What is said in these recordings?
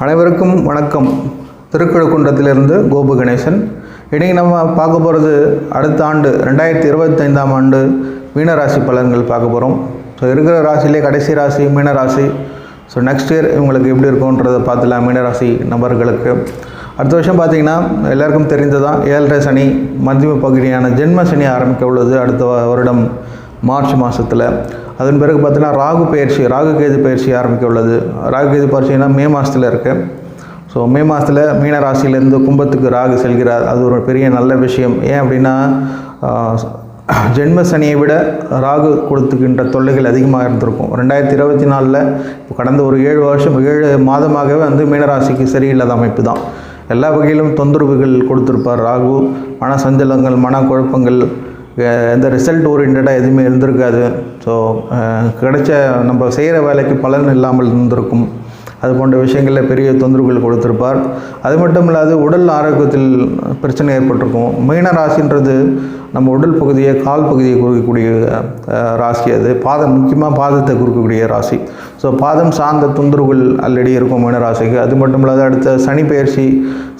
அனைவருக்கும் வணக்கம். திருக்கழுக்குன்றத்திலிருந்து கோபு கணேசன். இன்றைக்கி நம்ம பார்க்க போகிறது அடுத்த ஆண்டு 2025ஆம் ஆண்டு மீனராசி பலன்கள் பார்க்க போகிறோம். ஸோ இருக்கிற ராசியிலே கடைசி ராசி மீனராசி. ஸோ நெக்ஸ்ட் இயர் இவங்களுக்கு எப்படி இருக்குன்றதை பார்த்துலாம். மீனராசி நபர்களுக்கு அடுத்த வருஷம் பார்த்திங்கன்னா எல்லாருக்கும் தெரிந்ததான் 7.5 சனி மத்திய பகுதியான ஜென்ம சனி ஆரம்பிக்க உள்ளது அடுத்த வருடம் மார்ச் மாதத்தில். அதன் பிறகு பார்த்தீங்கன்னா ராகு கேது பயிற்சி ஆரம்பிக்க உள்ளது. ராகு கேது பயிற்சினா மே மாதத்தில் இருக்குது. ஸோ மே மாதத்தில் மீன ராசியிலேருந்து கும்பத்துக்கு ராகு செல்கிறார். அது ஒரு பெரிய நல்ல விஷயம். ஏன் அப்படின்னா ஜென்ம சனியை விட ராகு கொடுத்துக்கின்ற தொல்லைகள் அதிகமாக இருந்திருக்கும். 2024 இப்போ கடந்த ஒரு 7 மாதமாகவே மீனராசிக்கு சரியில்லாத அமைப்பு தான். எல்லா வகையிலும் தொந்தரவுகள் கொடுத்துருப்பார் ராகு. மன சஞ்சலங்கள், மன குழப்பங்கள், எந்த ரிசல்ட் ஓரியன்டாக எதுவுமே இருந்திருக்காது. ஸோ கிடைச்ச நம்ம செய்கிற வேலைக்கு பலன் இல்லாமல் இருந்திருக்கும். அது போன்ற விஷயங்களில் பெரிய தொந்தரவுகள் கொடுத்துருப்பார். அது மட்டும் இல்லாது உடல் ஆரோக்கியத்தில் பிரச்சனை ஏற்பட்டிருக்கும். மீன ராசின்றது நம்ம உடல் பகுதியை, கால் பகுதியை குறுக்கக்கூடிய ராசி. அது முக்கியமாக பாதத்தை குறுக்கக்கூடிய ராசி. ஸோ பாதம் சார்ந்த தொந்தரவுகள் ஆல்ரெடி இருக்கும் மீன ராசிக்கு. அது மட்டும் இல்லாத அடுத்த சனி பயிற்சி,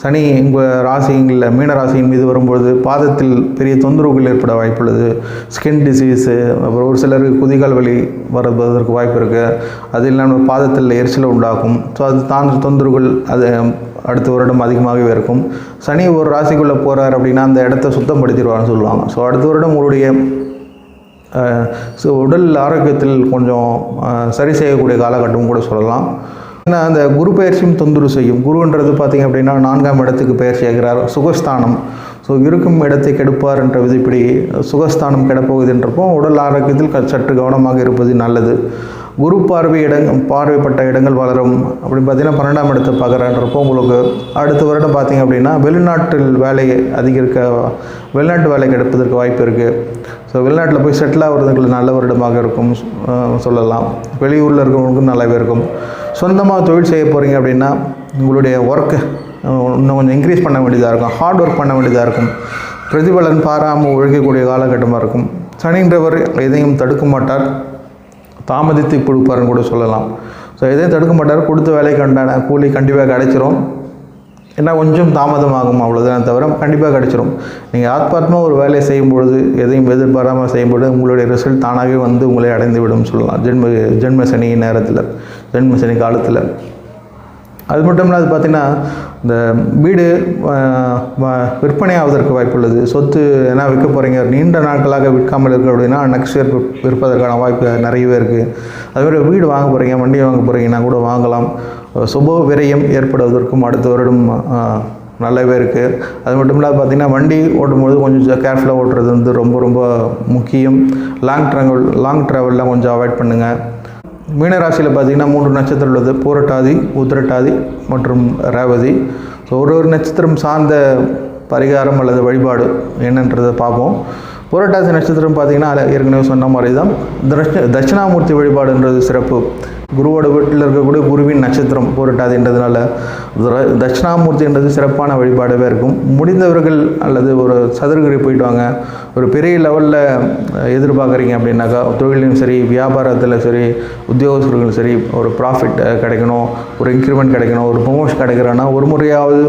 சனி உங்கள் ராசிங்களில் மீன ராசியின் மீது வரும்பொழுது பாதத்தில் பெரிய தொந்தரவுகள் ஏற்பட வாய்ப்புள்ளது. ஸ்கின் டிசீஸு, அப்புறம் ஒரு சிலருக்கு குதிகால் வலி வருவதற்கு வாய்ப்பு இருக்குது. அது இல்லாமல் பாதத்தில் எரிச்சலை உண்டாகும். ஸோ அது தாண்டி தொந்தரவுகள் அது அடுத்த வருடம் அதிகமாகவே இருக்கும். சனி ஒரு ராசிக்குள்ளே போகிறார் அப்படின்னா அந்த இடத்த சுத்தப்படுத்திடுவார்னு சொல்லுவாங்க. ஸோ அடுத்த வருடம் உங்களுடைய உடல் ஆரோக்கியத்தில் கொஞ்சம் சரி செய்யக்கூடிய காலகட்டம் கூட சொல்லலாம். ஏன்னா அந்த குரு பயிற்சியும் தொந்தரவு செய்யும். குருன்றது பார்த்திங்க அப்படின்னா 4ஆம் இடத்துக்கு பயிற்சி ஆகிறார். சுகஸ்தானம். ஸோ இருக்கும் இடத்தை கெடுப்பார் என்ற விதிப்படி சுகஸ்தானம் கெடப்போகுதுன்றப்போ உடல் ஆரோக்கியத்தில் சற்று கவனமாக இருப்பது நல்லது. குரு பார்வைப்பட்ட இடங்கள் வளரும். அப்படி பார்த்திங்கன்னா 12ஆம் இடத்தை பார்க்குறன்றப்போ உங்களுக்கு அடுத்த வருடம் பார்த்திங்க அப்படின்னா வெளிநாட்டு வேலை கிடைப்பதற்கு வாய்ப்பு இருக்குது. ஸோ வெளிநாட்டில் போய் செட்டில் ஆகிறதுக்கு நல்ல வருடமாக இருக்கும் சொல்லலாம். வெளியூரில் இருக்கிறவங்களுக்கும் நல்லாவே இருக்கும். சொந்தமாக தொழில் செய்ய போகிறீங்க அப்படின்னா உங்களுடைய ஒர்க்கு இன்னும் கொஞ்சம் இன்க்ரீஸ் பண்ண வேண்டியதாக இருக்கும். ஹார்ட் ஒர்க் பண்ண வேண்டியதாக இருக்கும். பிரதிபலன் பாராமல் உழைக்கக்கூடிய காலகட்டமாக இருக்கும். சனின்றவர் எதையும் தடுக்க மாட்டார், தாமதித்து கொடுப்பாருன்னு கூட சொல்லலாம். ஸோ எதையும் தடுக்க மாட்டார். கொடுத்த வேலைக்கு உண்டான கூலி கண்டிப்பாக கிடைச்சிரும். ஏன்னா கொஞ்சம் தாமதமாகும், அவ்வளோதான் தவிர கண்டிப்பாக கிடைச்சிரும். நீங்கள் ஆத்மார்த்தமாக ஒரு வேலையை செய்யும்பொழுது, எதையும் எதிர்பாராமல் செய்யும்பொழுது உங்களுடைய ரிசல்ட் தானாகவே உங்களை அடைந்து விடும் சொல்லலாம். ஜென்ம சனி நேரத்தில், ஜென்ம சனி காலத்தில். அது மட்டும் இல்லாது பார்த்திங்கன்னா இந்த வீடு விற்பனை ஆவதற்கு வாய்ப்பு உள்ளது. சொத்து என்ன விற்க போகிறீங்க, நீண்ட நாட்களாக விற்காமல் இருக்க அப்படின்னா நெக்ஸ்ட் இயர் விற்பதற்கான வாய்ப்பு நிறையவே இருக்குது. அதுமாதிரி வீடு வாங்க போகிறீங்க, வண்டி வாங்க போகிறீங்கன்னா கூட வாங்கலாம். சுப விரயம் ஏற்படுவதற்கும் அடுத்த வருடம் நல்லாவே இருக்குது. அது மட்டும் இல்லாத பார்த்திங்கன்னா வண்டி ஓட்டும்போது கொஞ்சம் கேர்ஃபுல்லாக ஓட்டுறது ரொம்ப ரொம்ப முக்கியம். லாங் ட்ராவல்லாம் கொஞ்சம் அவாய்ட் பண்ணுங்கள். மீனராசியில் பார்த்திங்கன்னா 3 நட்சத்திரம் உள்ளது. பூரட்டாதி, உத்திரட்டாதி மற்றும் ரேவதி. ஸோ ஒரு நட்சத்திரம் சார்ந்த பரிகாரம் அல்லது வழிபாடு என்னன்றதை பார்ப்போம். பூரட்டாதி நட்சத்திரம் பார்த்திங்கன்னா ஏற்கனவே சொன்ன மாதிரி தான் தட்சிணாமூர்த்தி வழிபாடுன்றது சிறப்பு. குருவோட வீட்டில் இருக்கக்கூடிய குருவின் நட்சத்திரம் பூரட்டாதின்றதுனால தட்சிணாமூர்த்தின்றது சிறப்பான வழிபாடாகவே இருக்கும். முடிந்தவர்கள் அல்லது ஒரு சதுரகிரி போயிட்டு வாங்க. ஒரு பெரிய லெவலில் எதிர்பார்க்குறீங்க அப்படின்னாக்கா தொழிலையும் சரி, வியாபாரத்தில் சரி, உத்தியோகஸ்தர்களும் சரி, ஒரு ப்ராஃபிட் கிடைக்கணும், ஒரு இன்க்ரிமெண்ட் கிடைக்கணும், ஒரு ப்ரொமோஷன் கிடைக்கிறோன்னா ஒரு முறையாவது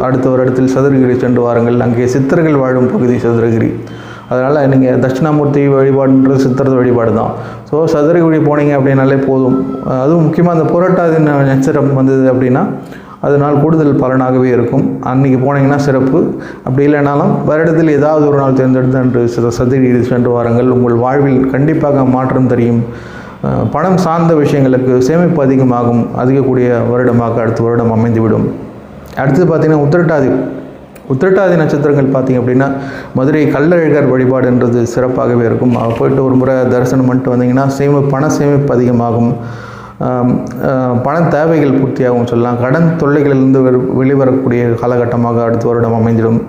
அடுத்த ஒரு இடத்தில் சதுரகிரி சென்று வாருங்கள். அங்கே சித்தர்கள் வாழும் பகுதி சதுரகிரி. அதனால் நீங்கள் தட்சிணாமூர்த்தி வழிபாடுன்றது சித்திரது வழிபாடு தான். ஸோ சதுரகிரி போனீங்க அப்படின்னாலே போதும். அதுவும் முக்கியமாக அந்த புரட்டாதி நட்சத்திரம் வந்தது அப்படின்னா அதனால் கூடுதல் பலனாகவே இருக்கும். அன்றைக்கி போனீங்கன்னா சிறப்பு. அப்படி இல்லைனாலும் வருடத்தில் ஏதாவது ஒரு நாள் தேர்ந்தெடுத்து அன்று சதுரகிரி சென்று வாருங்கள். உங்கள் வாழ்வில் கண்டிப்பாக மாற்றம் தெரியும். பணம் சார்ந்த விஷயங்களுக்கு சேமிப்பு அதிகக்கூடிய வருடமாக அடுத்த வருடம் அமைந்துவிடும். அடுத்தது பார்த்திங்கன்னா உத்திரட்டாதி நட்சத்திரங்கள் பார்த்திங்க அப்படின்னா மதுரை கள்ளழகர் வழிபாடுன்றது சிறப்பாகவே இருக்கும். போயிட்டு ஒரு முறை தரிசனம் பண்ணிட்டு வந்தீங்கன்னா பண சேமிப்பு அதிகமாகும். பண தேவைகள் பூர்த்தியாகும் சொல்லலாம். கடன் தொல்லைகளிலிருந்து வெளிவரக்கூடிய காலகட்டமாக அடுத்த வருடம் அமைந்திடும்.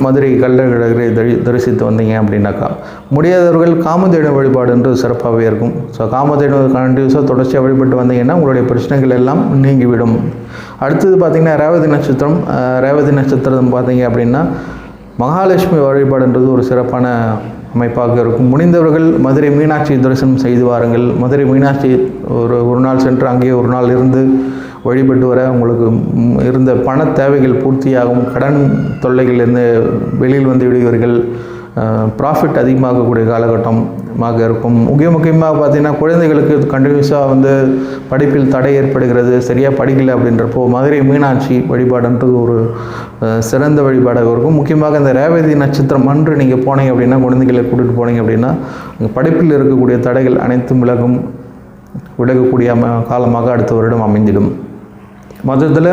மதுரை கள்ளழகரை தரிசித்து வந்தீங்க அப்படின்னாக்கா. முடியாதவர்கள் காமதேனு வழிபாடுன்றது சிறப்பாகவே இருக்கும். ஸோ காமதேனு கண்டினியூஸாக தொடர்ச்சியாக வழிபட்டு வந்தீங்கன்னா உங்களுடைய பிரச்சனைகள் எல்லாம் நீங்கிவிடும். அடுத்தது பார்த்திங்கன்னா ரேவதி நட்சத்திரம் பார்த்திங்க அப்படின்னா மகாலட்சுமி வழிபாடுன்றது ஒரு சிறப்பான அமைப்பாக இருக்கும். முடிந்தவர்கள் மதுரை மீனாட்சி தரிசனம் செய்து வாருங்கள். மதுரை மீனாட்சி ஒரு நாள் சென்று அங்கே ஒரு நாள் இருந்து வழிபட்டு வர உங்களுக்கு இருந்த பண தேவைகள் பூர்த்தியாகும். கடன் தொல்லைகளிலிருந்து வெளியில் வந்து விடுவீர்கள். ப்ராஃபிட் அதிகமாகக்கூடிய காலகட்டமாக இருக்கும். முக்கியமாக பார்த்தீங்கன்னா குழந்தைகளுக்கு கண்டினியூஸாக வந்து படிப்பில் தடை ஏற்படுகிறது, சரியாக படிக்கலை அப்படின்றப்போ மதுரை மீனாட்சி வழிபாடுன்றது ஒரு சிறந்த வழிபாடாக இருக்கும். முக்கியமாக இந்த ரேவதி நட்சத்திரம் அன்று நீங்கள் போனீங்க அப்படின்னா, குழந்தைகளை கூட்டிகிட்டு போனீங்க அப்படின்னா படிப்பில் இருக்கக்கூடிய தடைகள் அனைத்தும் விலகக்கூடிய காலமாக அடுத்த வருடம் அமைந்திடும். மொத்தத்தில்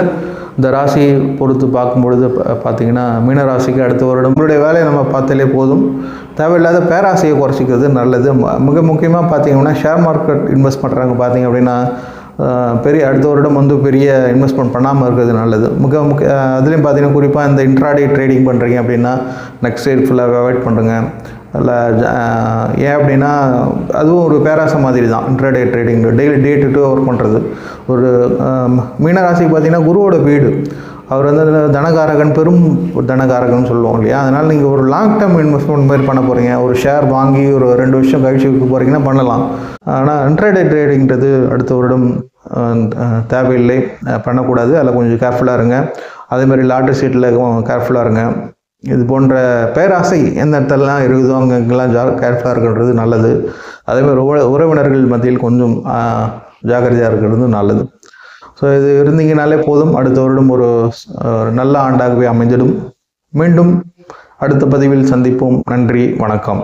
இந்த ராசியை பொறுத்து பார்க்கும்பொழுது பார்த்திங்கன்னா மீன ராசிக்கு அடுத்த வருடம் உங்களுடைய வேலையை நம்ம பார்த்தாலே போதும். தேவையில்லாத பேராசையை குறைச்சிக்கிறது நல்லது. மிக முக்கியமாக பார்த்திங்கன்னா ஷேர் மார்க்கெட் இன்வெஸ்ட் பண்ணுறாங்க பார்த்திங்க அப்படின்னா அடுத்த வருடம் வந்து பெரிய இன்வெஸ்ட்மெண்ட் பண்ணாமல் இருக்கிறது நல்லது. அதுலேயும் பார்த்திங்கன்னா குறிப்பாக இந்த இன்ட்ராடே ட்ரேடிங் பண்ணுறீங்க அப்படின்னா நெக்ஸ்ட் இயர் ஃபுல்லாக அவாய்ட் பண்ணுறங்க. அதில் ஏன் அப்படின்னா அதுவும் ஒரு பேராசை மாதிரி தான். Intraday trading daily day to work பண்ணுறது. ஒரு மீனராசிக்கு பார்த்திங்கன்னா குருவோட வீடு, அவர் வந்து தனகாரகன், பெரும் தனகாரகன் சொல்லுவோம் இல்லையா. அதனால் நீங்கள் ஒரு லாங் டேர்ம் இன்வெஸ்ட்மெண்ட் மாதிரி பண்ண போகிறீங்க, ஒரு ஷேர் வாங்கி ஒரு 2 வருஷம் கழிச்சு விற்க போகிறீங்கன்னா பண்ணலாம். ஆனால் இன்ட்ராடே ட்ரேடிங்கிறது அடுத்த வருடம் தேவையில்லை, பண்ணக்கூடாது. அதில் கொஞ்சம் கேர்ஃபுல்லாக இருங்க. அதேமாதிரி லாட்ரி சீட்டில் கேர்ஃபுல்லாக இருங்க. இது போன்ற பேராசை எந்த இடத்துலலாம் இருக்குதோ அங்கெல்லாம் கேர்ஃபுல்லாக இருக்கிறது நல்லது. அதேமாதிரி உறவினர்கள் மத்தியில் கொஞ்சம் ஜாக்கிரதையாக இருக்கிறது நல்லது. ஸோ இது இருந்தீங்கனாலே போதும். அடுத்த வருடம் ஒரு நல்ல ஆண்டாகவே அமைஞ்சிடும். மீண்டும் அடுத்த பதிவில் சந்திப்போம். நன்றி, வணக்கம்.